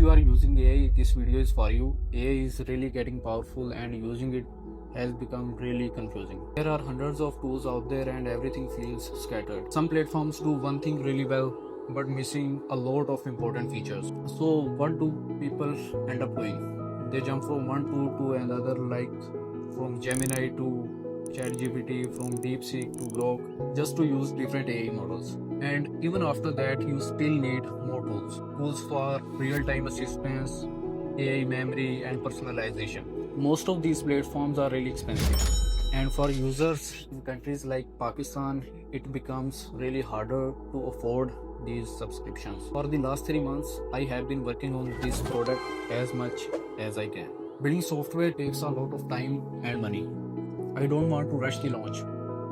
you are using AI, this video is for you. AI is really getting powerful and using it has become really confusing. There are hundreds of tools out there and everything feels scattered. Some platforms do one thing really well but missing a lot of important features. So what do people end up doing? They jump from one tool to another, like from Gemini to ChatGPT, from DeepSeek to Grok, just to use different AI models. And even after that, you still need more tools. Tools for real-time assistance, AI memory, and personalization. Most of these platforms are really expensive. And for users in countries like Pakistan, it becomes really harder to afford these subscriptions. For the last 3 months, I have been working on this product as much as I can. Building software takes a lot of time and money. I don't want to rush the launch.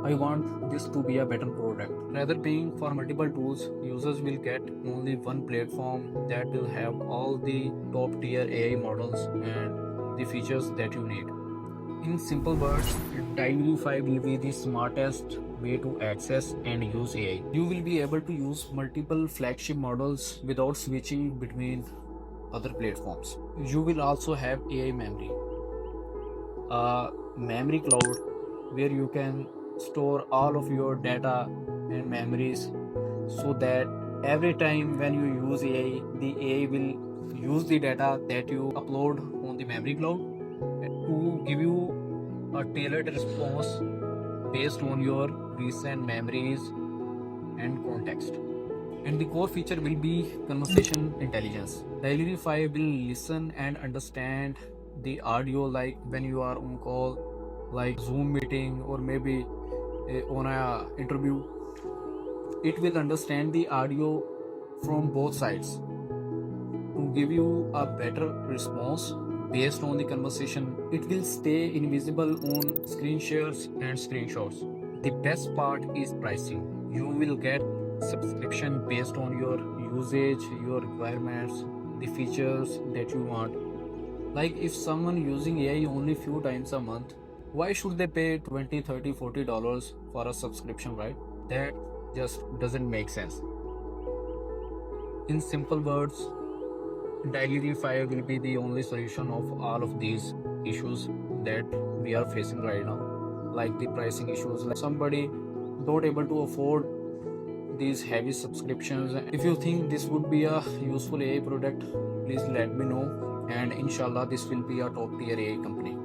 I want this to be a better product. Rather paying for multiple tools, users will get only one platform that will have all the top tier AI models and the features that you need. In simple words, Dynamo 5 will be the smartest way to access and use AI. You will be able to use multiple flagship models without switching between other platforms. You will also have AI memory, a memory cloud where you can store all of your data and memories, so that every time when you use AI, the AI will use the data that you upload on the memory cloud to give you a tailored response based on your recent memories and context. And the core feature will be conversation intelligence. Diary 5 will listen and understand the audio, like when you are on call, like Zoom meeting or maybe on a interview. It will understand the audio from both sides to give you a better response based on the conversation. It will stay invisible on screen shares and screenshots. The best part is pricing. You will get subscription based on your usage, your requirements, the features that you want. Like if someone using AI only few times a month, why should they pay 20, 30, $40 for a subscription, right? That just doesn't make sense. In simple words, Diary 5 will be the only solution of all of these issues that we are facing right now, like the pricing issues, like somebody not able to afford these heavy subscriptions. If you think this would be a useful AI product, please let me know, and inshallah this will be a top tier AI company.